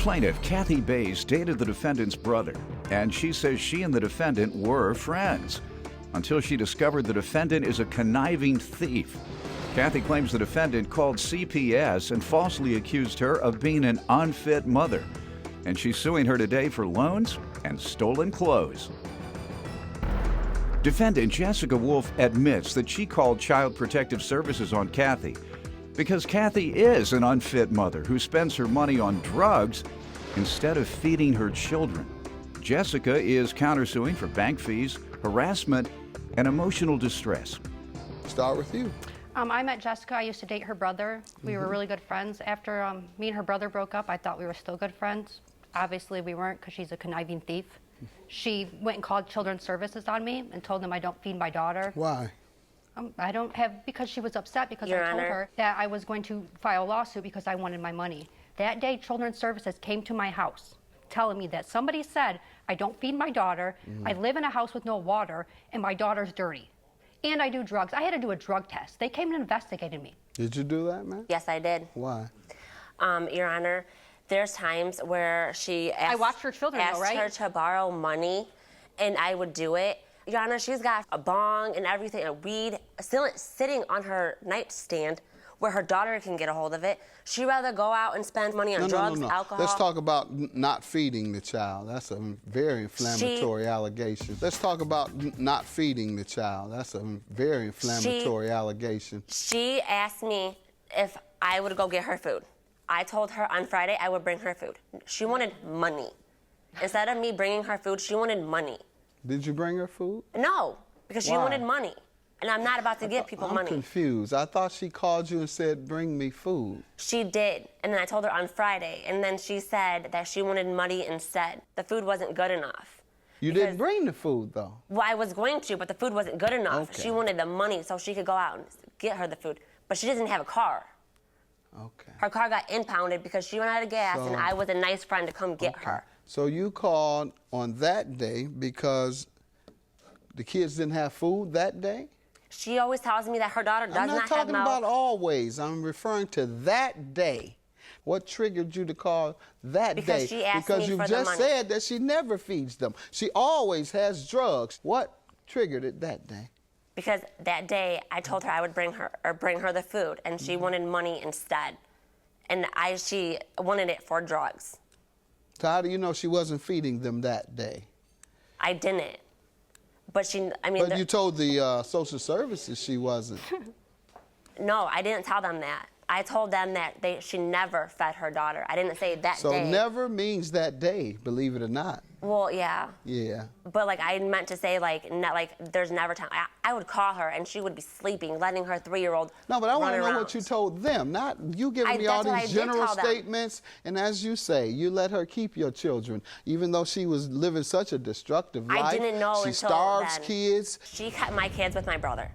Plaintiff Kathy Bays dated the defendant's brother, and she says she and the defendant were friends until she discovered the defendant is a conniving thief. Kathy claims the defendant called CPS and falsely accused her of being an unfit mother, and she's suing her today for loans and stolen clothes. Defendant Jessica Wolf admits that she called Child Protective Services on Kathy because Kathy is an unfit mother who spends her money on drugs instead of feeding her children. Jessica is countersuing for bank fees, harassment, and emotional distress. Start with you. I met Jessica. I used to date her brother. We were really good friends. After me and her brother broke up, I thought we were still good friends. Obviously, we weren't because she's a conniving thief. She went and called Children's Services on me and told them I don't feed my daughter. Why? Because she was upset because Your I told Honor. her that I was going to file a lawsuit because I wanted my money. That day, Children's Services came to my house telling me that somebody said I don't feed my daughter, I live in a house with no water, and my daughter's dirty. And I do drugs. I had to do a drug test. They came and investigated me. Did you do that, man? Yes, I did. Why? Your Honor, there's times where she asked, I watched her children, though, right? her to borrow money, and I would do it. Your Honor, she's got a bong and everything, and weed still sitting on her nightstand where her daughter can get a hold of it. She'd rather go out and spend money on drugs, alcohol. Let's talk about not feeding the child. That's a very inflammatory allegation. Let's talk about not feeding the child. That's a very inflammatory allegation. She asked me if I would go get her food. I told her on Friday I would bring her food. She wanted money. Instead of me bringing her food, she wanted money. Did you bring her food? No, because she Why? wanted money. And I'm not about to give people money. I'm confused. I thought she called you and said, bring me food. She did, and then I told her on Friday, and then she said that she wanted money instead. The food wasn't good enough. You didn't bring the food, though. Well, I was going to, but the food wasn't good enough. Okay. She wanted the money so she could go out and get her the food, but she doesn't have a car. Okay. Her car got impounded because she ran out of gas, and I was a nice friend to come get her. So you called on that day because the kids didn't have food that day? She always tells me that her daughter does I'm not not have talking milk. about always. I'm referring to that day. What triggered you to call that Because day? she asked because me you for the just money. said that she never feeds them. She always has drugs. What triggered it that day? Because that day I told her I would bring her the food, and she wanted money instead, and she wanted it for drugs. So how do you know she wasn't feeding them that day? I didn't, but But you told the social services she wasn't. No, I didn't tell them that. I told them that she never fed her daughter. I didn't say that day. So never means that day, believe it or not. Well, yeah. Yeah. But I meant to say there's never time. I would call her and she would be sleeping, letting her 3-year-old No, but I want to know around. what you told them, not you giving me all that's what I these did general tell them. statements. And as you say, you let her keep your children, even though she was living such a destructive life. I didn't know she until starves then. kids. She kept my kids with my brother.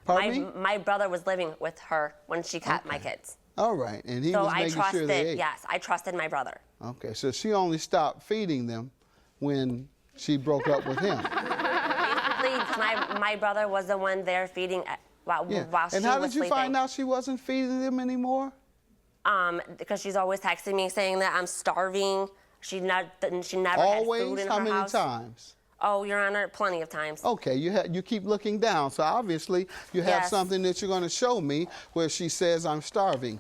Pardon me? My brother was living with her when she kept my kids. All right, and he So was I making trusted, sure they ate. yes, I trusted my brother. Okay, so she only stopped feeding them when she broke up with him. Basically, my brother was the one there feeding while she was sleeping. And how did you find out she wasn't feeding them anymore? Because she's always texting me saying that I'm starving. She never Always? had food in How her many house. times? Oh, Your Honor, plenty of times. Okay, you keep looking down, so obviously you have Yes. something that you're going to show me where she says, I'm starving.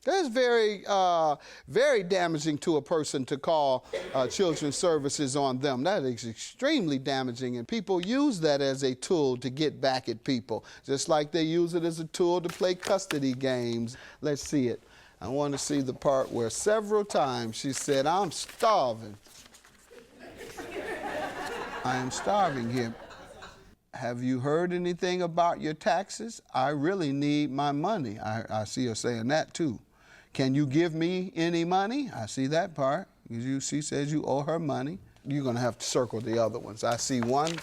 That's very, very damaging to a person to call children's services on them. That is extremely damaging, and people use that as a tool to get back at people, just like they use it as a tool to play custody games. Let's see it. I want to see the part where several times she said, I'm starving. I am starving here. Have you heard anything about your taxes? I really need my money. I see her saying that too. Can you give me any money? I see that part. She says you owe her money. You're going to have to circle the other ones. I see one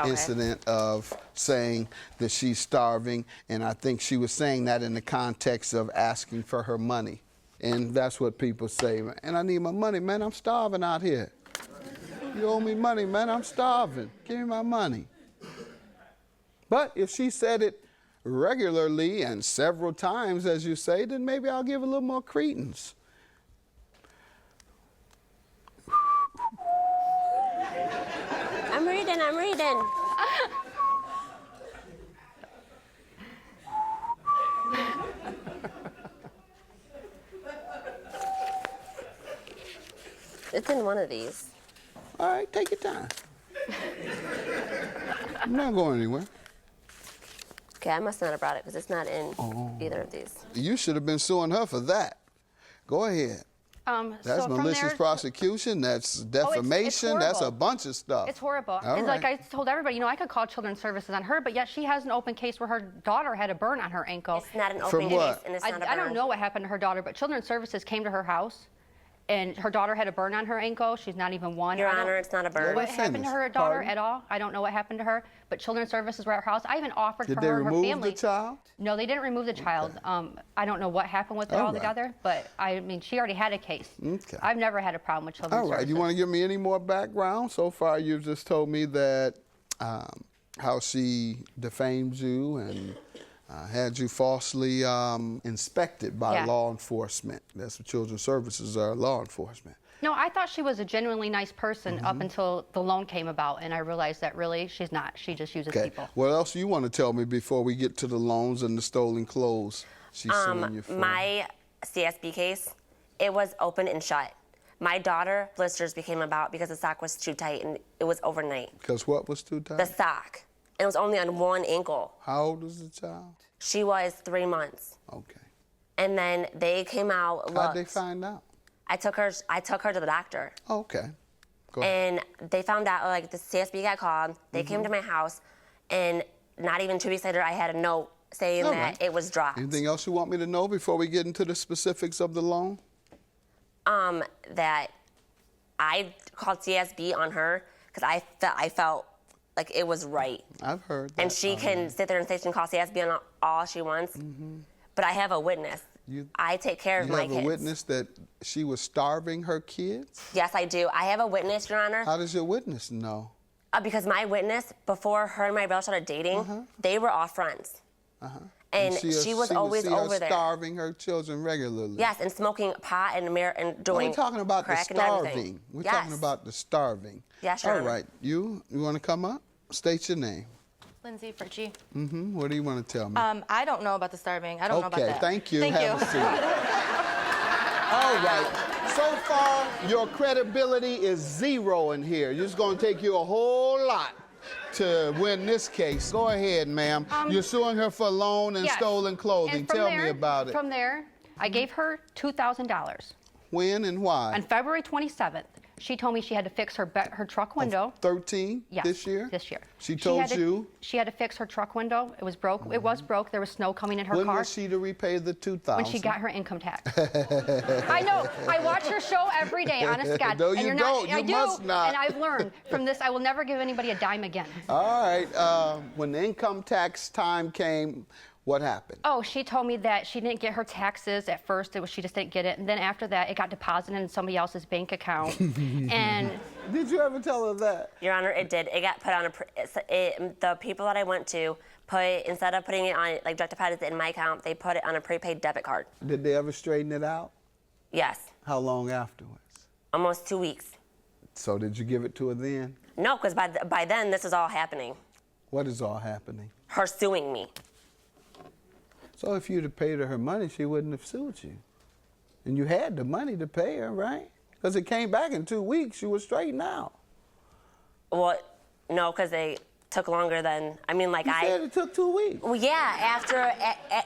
incident of saying that she's starving, and I think she was saying that in the context of asking for her money. And that's what people say. And I need my money, man. I'm starving out here. You owe me money, man. I'm starving. Give me my money. But if she said it regularly and several times, as you say, then maybe I'll give a little more credence. I'm reading. It's in one of these. All right, take your time. I'm not going anywhere. Okay, I must not have brought it because it's not in either of these. You should have been suing her for that. Go ahead. That's so malicious prosecution, that's defamation, that's a bunch of stuff. It's horrible. All And right. like I told everybody, I could call Children's Services on her, but yet she has an open case where her daughter had a burn on her ankle. It's not an From open case, what? and it's not a burn. I don't know what happened to her daughter, but Children's Services came to her house, and her daughter had a burn on her ankle. She's not even one. Your I don't- Honor, it's not a burn. What happened to her daughter Pardon? at all? I don't know what happened to her, but Children's Services were at her house. I even offered Did for they her and her remove family. the child? No, they didn't remove the child. I don't know what happened with it All right. altogether, but I mean, she already had a case. Okay. I've never had a problem with Children's All right, Services. you want to give me any more background? So far, you've just told me that how she defamed you and had you falsely inspected by Yeah. law enforcement. That's what Children's Services are, law enforcement. No, I thought she was a genuinely nice person up until the loan came about, and I realized that really she's not. She just uses Okay. people. What else do you want to tell me before we get to the loans and the stolen clothes she's suing you for? My CSB case, it was open and shut. My daughter, blisters became about because the sock was too tight, and it was overnight. Because what was too tight? The sock. It was only on one ankle. How old was the child? She was 3 months. Okay. And then they came out, How'd looked. they find out? I took her to the doctor. Oh, okay. Go ahead. And they found out, like, the CSB got called. They came to my house, and not even 2 weeks later, I had a note saying All that right. it was dropped. Anything else you want me to know before we get into the specifics of the loan? That I called CSB on her because I felt like it was right. I've heard that. And she can sit there and say she can call CSB on all she wants, but I have a witness. I take care of You my have kids. a witness that she was starving her kids? Yes, I do. I have a witness, Your Honor. How does your witness know? Because my witness, before her and my brother started dating, they were all friends. And she was always over there. Starving her children regularly. Yes, and smoking pot and doing We're talking about the crack and everything. starving. We're Yes. talking about the starving. Yes, Your All Honor. right. You want to come up? State your name. Lindsay Fritchie. What do you want to tell me? I don't know about the starving. I don't know about that. Okay, thank you. Thank Have you. a seat. All right. So far, your credibility is zero in here. It's going to take you a whole lot to win this case. Go ahead, ma'am. You're suing her for loan and Yes. stolen clothing. And from Tell me there- about it. From there, I gave her $2,000. When and why? On February 27th, she told me she had to fix her truck window. 13 Yes, this year? This year. She told you? She had to fix her truck window. It was broke. It was broke. There was snow coming in her When car. was she to repay the $2,000? When she got her income tax. I know. I watch your show every day, honest to God. No, and you you're don't. Not, I You do, must not. And I've learned from this, I will never give anybody a dime again. All right. When the income tax time came, what happened? Oh, she told me that she didn't get her taxes at first. She just didn't get it. And then after that, it got deposited in somebody else's bank account. And Did you ever tell her that? Your Honor, it did. It got put on the people that I went to instead of putting it on like direct deposit in my account, they put it on a prepaid debit card. Did they ever straighten it out? Yes, How long afterwards? almost 2 weeks. So did you give it to her then? No, because by then this is all happening. What is all happening? Her suing me. So if you'd have paid her money, she wouldn't have sued you. And you had the money to pay her, right? Because it came back in 2 weeks. You were straightened out. Well, no, because they took longer than You said it took 2 weeks. Well, yeah,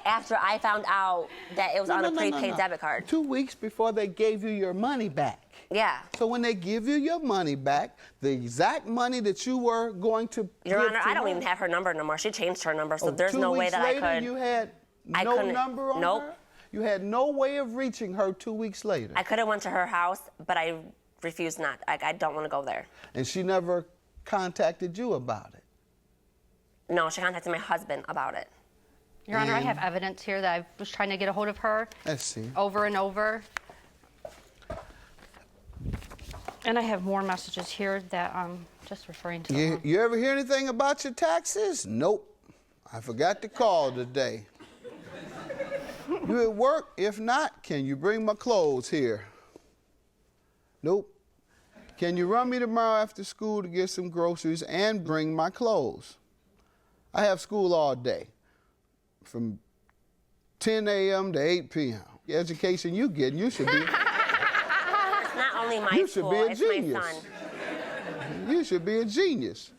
after I found out that it was on a prepaid debit card. 2 weeks before they gave you your money back. Yeah. So when they give you your money back, the exact money that you were going to Your give Honor, to I don't her- even have her number no more. She changed her number, so there's 2 no way weeks that later, I could. You had I no couldn't- number on nope. her? You had no way of reaching her 2 weeks later. I could have went to her house, but I refused not. I don't want to go there. And she never contacted you about it. No, she contacted my husband about it. Your Honor, I have evidence here that I was trying to get a hold of her Let's see. over and over. And I have more messages here that I'm just referring to. You ever hear anything about your taxes? Nope. I forgot to call today. You at work? If not, can you bring my clothes here? Nope. Can you run me tomorrow after school to get some groceries and bring my clothes? I have school all day, from 10 a.m. to 8 p.m. The education you get, you should be. It's not only my You should school, be a it's genius. my son. You should be a genius.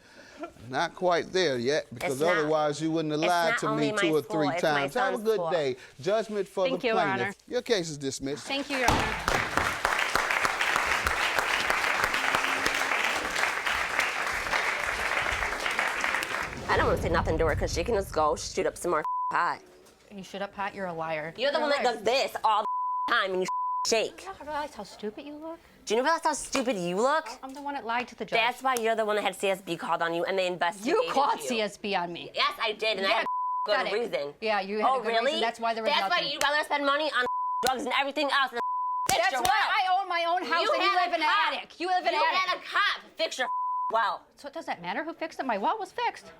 Not quite there yet, because It's not- otherwise you wouldn't have it's lied not to only me my 2 or school, 3 it's my times. Have a son's good school. day. Judgment for Thank the you, Your plaintiff. Honor. Your case is dismissed. Thank you, Your Honor. I don't want to say nothing to her because she can just go shoot up some more pot. You shoot up, Pat. You're a liar. You're the one that does this all the time and you shake. You don't realize how stupid you look? Do you realize how stupid you look? I'm the one that lied to the judge. That's why you're the one that had CSB called on you and they investigated You called you. CSB on me. Yes, I did, and I Yeah, had a good pathetic. reason. Yeah, you had a good really? reason. That's why there was That's nothing. why you'd rather spend money on drugs and everything else than fix That's your why well. I own my own house You and you had live a in an cop. attic. You live in an You attic. had a cop fix your well. So it doesn't matter who fixed it. My well was fixed.